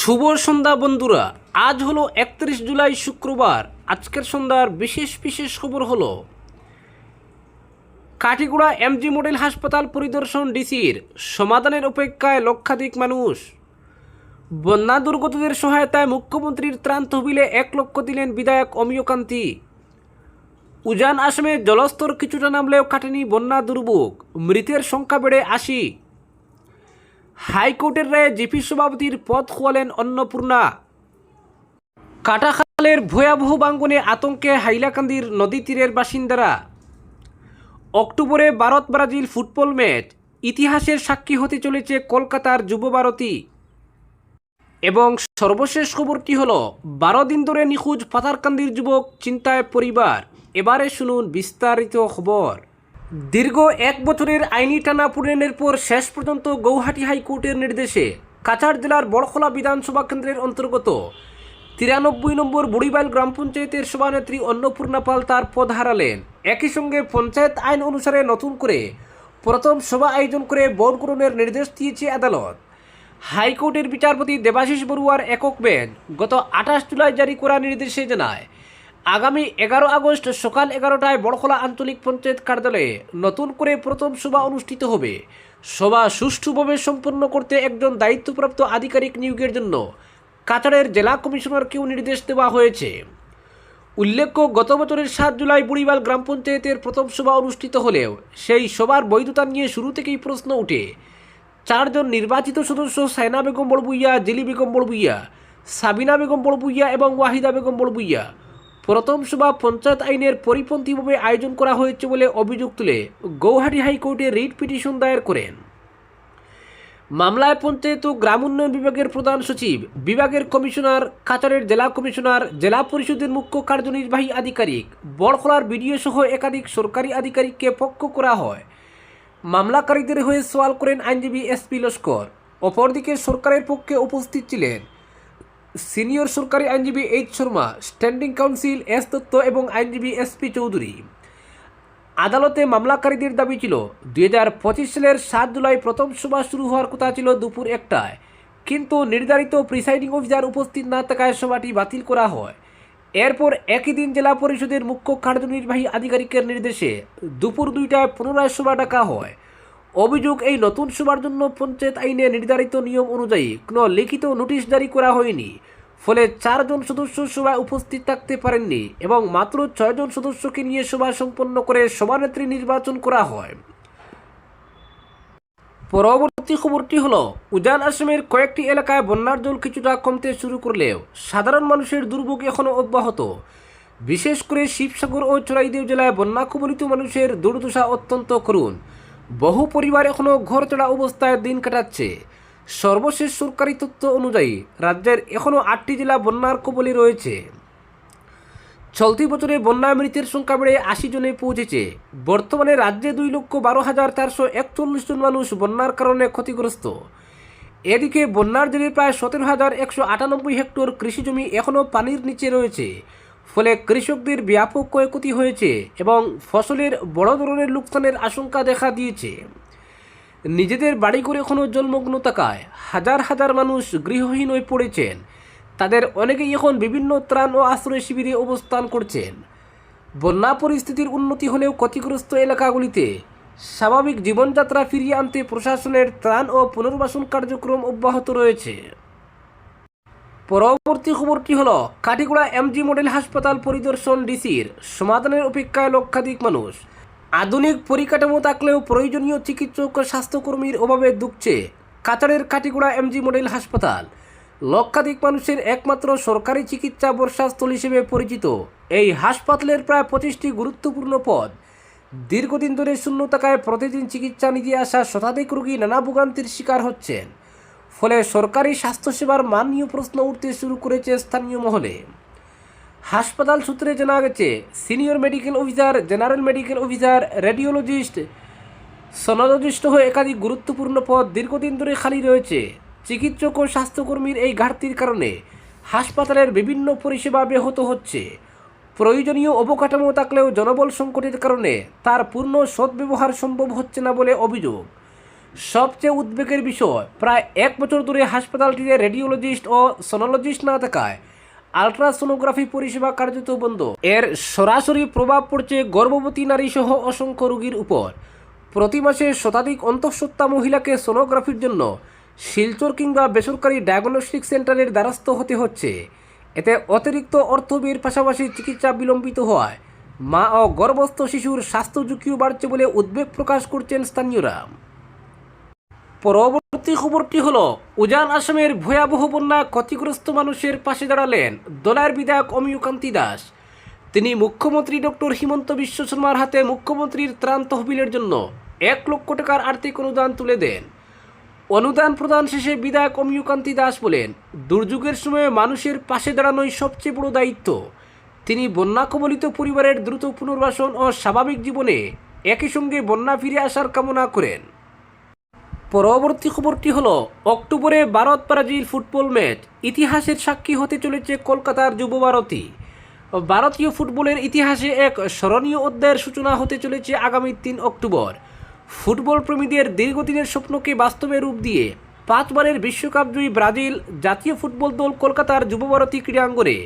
শুভ সন্ধ্যা বন্ধুরা। আজ হলো 31 জুলাই শুক্রবার। আজকের সন্ধ্যার বিশেষ বিশেষ খবর হলো কাঠিগোড়া এমজি মডেল হাসপাতাল পরিদর্শন ডিসির, সমাধানের অপেক্ষায় লক্ষাধিক মানুষ। বন্যা দুর্গতদের সহায়তায় মুখ্যমন্ত্রীর ত্রাণ তহবিলে 1 লক্ষ দিলেন বিধায়ক অমিয় কান্তি। উজান আসামে জলস্তর কিছুটা নামলেও কাটেনি বন্যা দুর্ভোগ, মৃতের সংখ্যা বেড়ে 80। হাইকোর্টের রায়ে জিপি সভাপতির পদ খোয়ালেন অন্নপূর্ণা। কাটাখালের ভয়াবহ ভাঙনে আতঙ্কে হাইলাকান্দির নদী তীরের বাসিন্দারা। অক্টোবরে ভারত ব্রাজিল ফুটবল ম্যাচ, ইতিহাসের সাক্ষী হতে চলেছে কলকাতার যুব ভারতী। এবং সর্বশেষ খবরটি হলো 12 দিন ধরে নিখোঁজ পাথারকান্দির যুবক, চিন্তায় পরিবার। এবারে শুনুন বিস্তারিত খবর। দীর্ঘ 1 বছরের আইনি টানাপোড়েনের পর শেষ পর্যন্ত গৌহাটি হাইকোর্টের নির্দেশে কাছাড় জেলার বড়খলা বিধানসভা কেন্দ্রের অন্তর্গত 93 নম্বর বুড়িবাইল গ্রাম পঞ্চায়েতের সভানেত্রী অন্নপূর্ণা পাল তার পদ হারালেন। একই সঙ্গে পঞ্চায়েত আইন অনুসারে নতুন করে প্রথম সভা আয়োজন করে ভোট গ্রহণের নির্দেশ দিয়েছে আদালত। হাইকোর্টের বিচারপতি দেবাশিস বড়ুয়ার একক বেঞ্চ গত 28 জুলাই জারি করা নির্দেশে জানায়, আগামী 11 আগস্ট সকাল 11টায় বড়খলা আঞ্চলিক পঞ্চায়েত কার্যালয়ে নতুন করে প্রথম সভা অনুষ্ঠিত হবে। সভা সুষ্ঠুভাবে সম্পন্ন করতে একজন দায়িত্বপ্রাপ্ত আধিকারিক নিয়োগের জন্য কাছাড়ের জেলা কমিশনারকেও নির্দেশ দেওয়া হয়েছে। উল্লেখ্য, গত বছরের 7 জুলাই বুড়িবাল গ্রাম পঞ্চায়েতের প্রথম সভা অনুষ্ঠিত হলেও সেই সভার বৈধতা নিয়ে শুরু থেকেই প্রশ্ন ওঠে। 4 জন নির্বাচিত সদস্য সায়না বেগম বড়ভূইয়া, জেলি বেগম বড়ভূইয়া, সাবিনা বেগম বড়ভূইয়া এবং ওয়াহিদা বেগম বড়ভূইয়া প্রথম সভা পঞ্চায়েত আইনের পরিপন্থীভাবে আয়োজন করা হয়েছে বলে অভিযোগ তুলে গৌহাটি হাইকোর্টে রিট পিটিশন দায়ের করেন। মামলায় পঞ্চায়েত ও গ্রাম উন্নয়ন বিভাগের প্রধান সচিব, বিভাগের কমিশনার, কাছাড়ের জেলা কমিশনার, জেলা পরিষদের মুখ্য কার্যনির্বাহী আধিকারিক, বড়খলার বিডিও সহ একাধিক সরকারি আধিকারিককে পক্ষ করা হয়। মামলাকারীদের হয়ে সওয়াল করেন আইনজীবী এসপি লস্কর। অপরদিকে সরকারের পক্ষে উপস্থিত ছিলেন সিনিয়র সরকারি আইনজীবী H Sharma, standing council S Dutta এবং আইনজীবী এসপি চৌধুরী। আদালতে মামলাকারীদের দাবি ছিল 2025 সালের 7 জুলাই প্রথম সভা শুরু হওয়ার কথা ছিল দুপুর 1টায়, কিন্তু নির্ধারিত প্রিসাইডিং অফিসার উপস্থিত না থাকায় সভাটি বাতিল করা হয়। এরপর একই দিন জেলা পরিষদের মুখ্য কার্যনির্বাহী আধিকারিকের নির্দেশে দুপুর 2টায় পুনরায় সভা ডাকা হয়। অভিযোগ, এই নতুন সভার জন্য পঞ্চায়েত আইনে নির্ধারিত নিয়ম অনুযায়ী কোনো লিখিত নোটিশ জারি করা হয়নি, ফলে 4 জন সদস্য সভায় উপস্থিত থাকতে পারেননি এবং মাত্র 6 জন সদস্যকে নিয়ে সভা সম্পন্ন করে সভানেত্রী নির্বাচন করা হয়। পরবর্তী খবরটি হলো, উজান আসামের কয়েকটি এলাকায় বন্যার জল কিছুটা কমতে শুরু করলেও সাধারণ মানুষের দুর্ভোগ এখনও অব্যাহত। বিশেষ করে শিবসাগর ও চড়াইদেও জেলায় বন্যা কবলিত মানুষের দুর্দশা অত্যন্ত করুণ। বহু পরিবার এখনও ঘরচড়া অবস্থায় দিন কাটাচ্ছে। সর্বশেষ সরকারি তথ্য অনুযায়ী রাজ্যের এখনও 8টি জেলা বন্যার কবলে রয়েছে। চলতি বছরে বন্যায় মৃতের সংখ্যা বেড়ে 80 জনে পৌঁছেছে। বর্তমানে রাজ্যে 2,12,441 জন মানুষ বন্যার কারণে ক্ষতিগ্রস্ত। এদিকে বন্যার জেরে প্রায় 17,198 হেক্টর কৃষিজমি এখনও পানির নিচে রয়েছে, ফলে কৃষকদের ব্যাপক ক্ষয়ক্ষতি হয়েছে এবং ফসলের বড় ধরনের লোকসানের আশঙ্কা দেখা দিয়েছে। নিজেদের বাড়িঘর এখনও জলমগ্ন থাকায় হাজার হাজার মানুষ গৃহহীন হয়ে পড়েছেন। তাদের অনেকেই এখন বিভিন্ন ত্রাণ ও আশ্রয় শিবিরে অবস্থান করছেন। বন্যা পরিস্থিতির উন্নতি হলেও ক্ষতিগ্রস্ত এলাকাগুলিতে স্বাভাবিক জীবনযাত্রা ফিরিয়ে আনতে প্রশাসনের ত্রাণ ও পুনর্বাসন কার্যক্রম অব্যাহত রয়েছে। পরবর্তী খবরটি হলো, কাঠিগোড়া এমজি মডেল হাসপাতাল পরিদর্শন ডিসির, সমাধানের অপেক্ষায় লক্ষাধিক মানুষ। আধুনিক পরিকাঠামো থাকলেও প্রয়োজনীয় চিকিৎসক ও স্বাস্থ্যকর্মীর অভাবে দুঃখছে কাছাড়ের কাঠিগোড়া এমজি মডেল হাসপাতাল। লক্ষাধিক মানুষের একমাত্র সরকারি চিকিৎসা বর্ষাস্থল হিসেবে পরিচিত এই হাসপাতালের প্রায় 25টি গুরুত্বপূর্ণ পদ দীর্ঘদিন ধরে শূন্য থাকায় প্রতিদিন চিকিৎসা নিতে আসা শতাধিক রোগী নানা ভোগান্তির শিকার হচ্ছেন। ফলে সরকারি স্বাস্থ্যসেবার মান নিয়ে প্রশ্ন উঠতে শুরু করেছে স্থানীয় মহলে। হাসপাতাল সূত্রে জানা গেছে, senior medical officer, general medical officer, radiologist, sonologist হয়ে একাধিক গুরুত্বপূর্ণ পদ দীর্ঘদিন ধরে খালি রয়েছে। চিকিৎসক ও স্বাস্থ্যকর্মীর এই ঘাটতির কারণে হাসপাতালের বিভিন্ন পরিষেবা ব্যাহত হচ্ছে। প্রয়োজনীয় অবকাঠামো থাকলেও জনবল সংকটের কারণে তার পূর্ণ সদ্ব্যবহার সম্ভব হচ্ছে না বলে অভিযোগ। সবচেয়ে উদ্বেগের বিষয়, প্রায় 1 বছর ধরে হাসপাতালটিতে রেডিওলজিস্ট ও সোনোলজিস্ট না থাকায় আলট্রাসোনোগ্রাফি পরিষেবা কার্যত বন্ধ। এর সরাসরি প্রভাব পড়ছে গর্ভবতী নারী সহ অসংখ্য রোগীর উপর। প্রতি মাসে শতাধিক অন্তঃসত্ত্বা মহিলাকে সোনোগ্রাফির জন্য শিলচর কিংবা বেসরকারি ডায়াগনস্টিক সেন্টারের দ্বারস্থ হতে হচ্ছে। এতে অতিরিক্ত অর্থ ব্যয়ের পাশাপাশি চিকিৎসা বিলম্বিত হওয়ায় মা ও গর্ভস্থ শিশুর স্বাস্থ্য ঝুঁকিও বাড়ছে বলে উদ্বেগ প্রকাশ করছেন স্থানীয়রা। পরবর্তী খবরটি হলো, উজান আসামের ভয়াবহ বন্যা ক্ষতিগ্রস্ত মানুষের পাশে দাঁড়ালেন দলের বিধায়ক অমিয়কান্তি দাস। তিনি মুখ্যমন্ত্রী ডক্টর হিমন্ত বিশ্ব শর্মার হাতে মুখ্যমন্ত্রীর ত্রাণ তহবিলের জন্য 1 লক্ষ টাকার আর্থিক অনুদান তুলে দেন। অনুদান প্রদান শেষে বিধায়ক অমিয়কান্তি দাস বলেন, দুর্যোগের সময়ে মানুষের পাশে দাঁড়ানোই সবচেয়ে বড় দায়িত্ব। তিনি বন্যা কবলিত পরিবারের দ্রুত পুনর্বাসন ও স্বাভাবিক জীবনে একই সঙ্গে বন্যা ফিরে আসার কামনা করেন। পরবর্তী খবরটি হলো, অক্টোবরে ভারত ব্রাজিল ফুটবল ম্যাচ, ইতিহাসের সাক্ষী হতে চলেছে কলকাতার যুব ভারতী। ভারতীয় ফুটবলের ইতিহাসে এক স্মরণীয় অধ্যায়ের সূচনা হতে চলেছে আগামী 3 অক্টোবর। ফুটবল প্রেমীদের দীর্ঘদিনের স্বপ্নকে বাস্তবে রূপ দিয়ে 5 বারের বিশ্বকাপ জয়ী ব্রাজিল জাতীয় ফুটবল দল কলকাতার যুব ভারতী ক্রীড়াঙ্গনে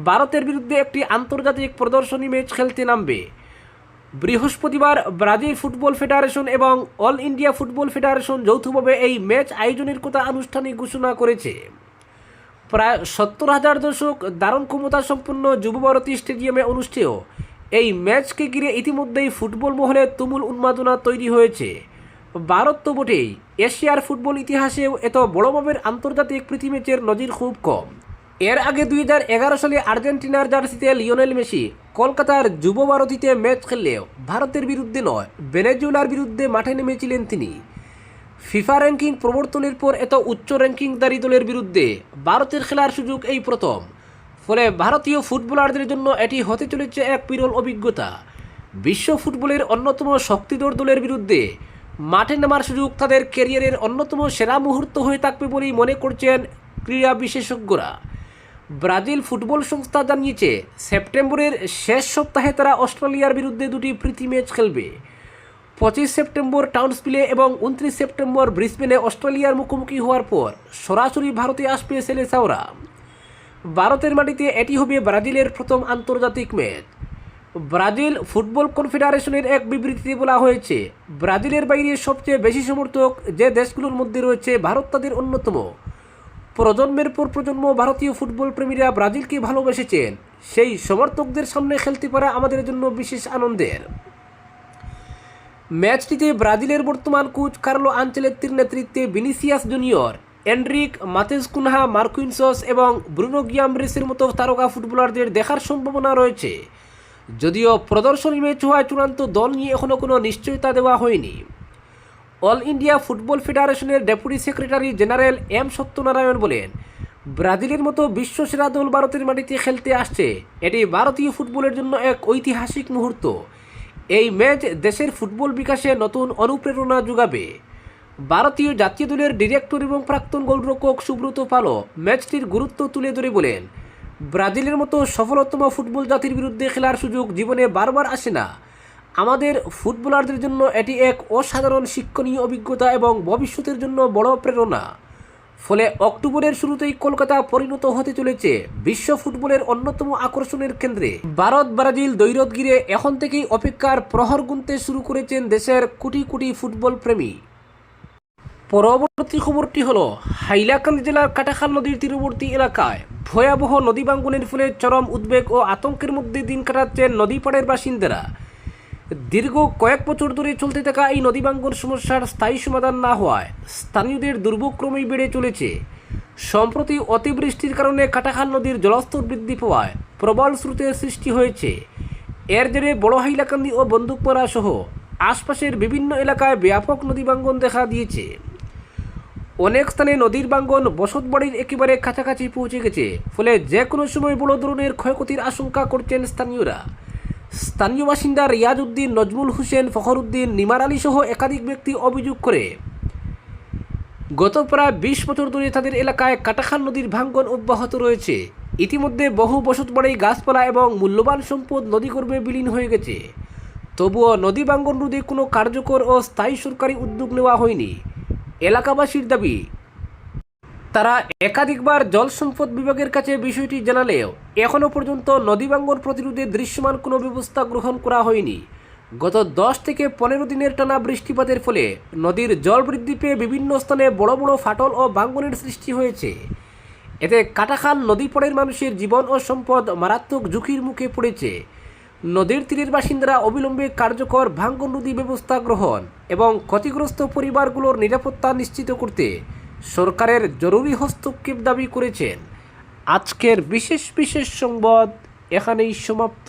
ভারতের বিরুদ্ধে একটি আন্তর্জাতিক প্রদর্শনী ম্যাচ খেলতে নামবে। বৃহস্পতিবার ব্রাজিল ফুটবল ফেডারেশন এবং অল ইন্ডিয়া ফুটবল ফেডারেশন যৌথভাবে এই ম্যাচ আয়োজনের কথা আনুষ্ঠানিক ঘোষণা করেছে। প্রায় 70,000 দর্শক ধারণ ক্ষমতা সম্পন্ন যুব ভারতী স্টেডিয়ামে অনুষ্ঠেয় এই ম্যাচকে ঘিরে ইতিমধ্যেই ফুটবল মহলে তুমুল উন্মাদনা তৈরি হয়েছে। ভারত তো বটেই, এশিয়ার ফুটবল ইতিহাসেও এত বড় মাপের আন্তর্জাতিক প্রীতি ম্যাচের নজির খুব কম। এর আগে 2011 সালে আর্জেন্টিনার জার্সিতে লিওনেল মেসি কলকাতার যুব ভারতীতে ম্যাচ খেললেও ভারতের বিরুদ্ধে নয়, ভেনেজুয়েলার বিরুদ্ধে মাঠে নেমেছিলেন তিনি। ফিফা র্যাঙ্কিং প্রবর্তনের পর এত উচ্চ র্যাঙ্কিংধারী দলের বিরুদ্ধে ভারতের খেলার সুযোগ এই প্রথম। ফলে ভারতীয় ফুটবলারদের জন্য এটি হতে চলেছে এক বিরল অভিজ্ঞতা। বিশ্ব ফুটবলের অন্যতম শক্তিধর দলের বিরুদ্ধে মাঠে নামার সুযোগ তাদের ক্যারিয়ারের অন্যতম সেরা মুহূর্ত হয়ে থাকবে বলেই মনে করছেন ক্রীড়া বিশেষজ্ঞরা। ব্রাজিল ফুটবল সংস্থা জানিয়েছে, সেপ্টেম্বরের শেষ সপ্তাহে তারা অস্ট্রেলিয়ার বিরুদ্ধে 2টি প্রীতি ম্যাচ খেলবে। 25 সেপ্টেম্বর টাউনসভিলে এবং 29 সেপ্টেম্বর ব্রিসবেনে অস্ট্রেলিয়ার মুখোমুখি হওয়ার পর সরাসরি ভারতে আসবে সেলেসাওরা। ভারতের মাটিতে এটি হবে ব্রাজিলের প্রথম আন্তর্জাতিক ম্যাচ। ব্রাজিল ফুটবল কনফেডারেশনের এক বিবৃতিতে বলা হয়েছে, ব্রাজিলের বাইরে সবচেয়ে বেশি সমর্থক যে দেশগুলোর মধ্যে রয়েছে, ভারত তাদের অন্যতম। প্রজন্মের পর প্রজন্ম ভারতীয় ফুটবল প্রেমীরা ব্রাজিলকে ভালোবেসেছেন। সেই সমর্থকদের সামনে খেলতে পারা আমাদের জন্য বিশেষ আনন্দের। ম্যাচটিতে ব্রাজিলের বর্তমান কোচ কার্লো আনচেলত্তির নেতৃত্বে ভিনিসিয়াস জুনিয়র, এনরিক, মাতেস কুনহা, মার্কুইনসস এবং ব্রুনো গিয়ামব্রেসের মতো তারকা ফুটবলারদের দেখার সম্ভাবনা রয়েছে। যদিও প্রদর্শনী ম্যাচ হওয়ায় চূড়ান্ত দল নিয়ে এখনও কোনো নিশ্চয়তা দেওয়া হয়নি। অল ইন্ডিয়া ফুটবল ফেডারেশনের deputy secretary general M Satyanarayan বলেন, ব্রাজিলের মতো বিশ্বসেরা দল ভারতের মাটিতে খেলতে আসছে, এটি ভারতীয় ফুটবলের জন্য এক ঐতিহাসিক মুহূর্ত। এই ম্যাচ দেশের ফুটবল বিকাশে নতুন অনুপ্রেরণা যোগাবে। ভারতীয় জাতীয় দলের ডিরেক্টর এবং প্রাক্তন গোলরক্ষক সুব্রত পালও ম্যাচটির গুরুত্ব তুলে ধরে বলেন, ব্রাজিলের মতো সফলতম ফুটবল জাতির বিরুদ্ধে খেলার সুযোগ জীবনে বারবার আসে না। আমাদের ফুটবলারদের জন্য এটি এক অসাধারণ শিক্ষণীয় অভিজ্ঞতা এবং ভবিষ্যতের জন্য বড় প্রেরণা। ফলে অক্টোবরের শুরুতেই কলকাতা পরিণত হতে চলেছে বিশ্ব ফুটবলের অন্যতম আকর্ষণের কেন্দ্রে। ভারত ব্রাজিল দ্বৈরথ ঘিরে এখন থেকেই অপেক্ষার প্রহর গুনতে শুরু করেছেন দেশের কোটি কোটি ফুটবল প্রেমী। পরবর্তী খবরটি হলো, হাইলাকান্দি জেলার কাটাখাল নদীর তীরবর্তী এলাকায় ভয়াবহ নদী ভাঙ্গনের ফলে চরম উদ্বেগ ও আতঙ্কের মধ্যে দিন কাটাচ্ছেন নদীপাড়ের বাসিন্দারা। দীর্ঘ কয়েক বছর ধরে চলতে থাকা এই নদী ভাঙ্গন সমস্যার স্থায়ী সমাধান না হওয়ায় স্থানীয়দের দুর্ভোগ ক্রমেই বেড়ে চলেছে। সম্প্রতি অতিবৃষ্টির কারণে কাটাখাল নদীর জলস্তর বৃদ্ধি পাওয়ায় প্রবল স্রোতের সৃষ্টি হয়েছে। এর জেরে বড় হাইলাকান্দি ও বন্দুকপাড়া সহ আশপাশের বিভিন্ন এলাকায় ব্যাপক নদী ভাঙ্গন দেখা দিয়েছে। অনেক স্থানে নদীর ভাঙ্গন বসতবাড়ির একেবারে কাছাকাছি পৌঁছে গেছে। ফলে যে কোনো সময় বড় ধরনের ক্ষয়ক্ষতির আশঙ্কা করছেন স্থানীয়রা। স্থানীয় বাসিন্দা রিয়াজ উদ্দিন, নজমুল হোসেন, ফখরুদ্দিন, নিমার আলী সহ একাধিক ব্যক্তি অভিযোগ করে গত প্রায় 20 বছর ধরে তাদের এলাকায় কাটাখাল নদীর ভাঙ্গন অব্যাহত রয়েছে। ইতিমধ্যে বহু বসতবাড়ি, গাছপালা এবং মূল্যবান সম্পদ নদীগর্ভে বিলীন হয়ে গেছে। তবুও নদী ভাঙ্গন রোধে কোনো কার্যকর ও স্থায়ী সরকারি উদ্যোগ নেওয়া হয়নি এলাকাবাসীর দাবি। তারা একাধিকবার জল সম্পদ বিভাগের কাছে বিষয়টি জানালেও এখনও পর্যন্ত নদী ভাঙ্গন প্রতিরোধে দৃশ্যমান কোনো ব্যবস্থা গ্রহণ করা হয়নি। গত 10 থেকে 15 দিনের টানা বৃষ্টিপাতের ফলে নদীর জল বৃদ্ধি পেয়ে বিভিন্ন স্থানে বড় বড় ফাটল ও ভাঙ্গনের সৃষ্টি হয়েছে। এতে কাটাখাল নদীপাড়ের মানুষের জীবন ও সম্পদ মারাত্মক ঝুঁকির মুখে পড়েছে। নদীর তীরের বাসিন্দারা অবিলম্বে কার্যকর ভাঙ্গনরোধী ব্যবস্থা গ্রহণ এবং ক্ষতিগ্রস্ত পরিবারগুলোর নিরাপত্তা নিশ্চিত করতে সরকারের জরুরি হস্তক্ষেপ দাবি করেছেন। আজকের বিশেষ সংবাদ এখানেই সমাপ্ত।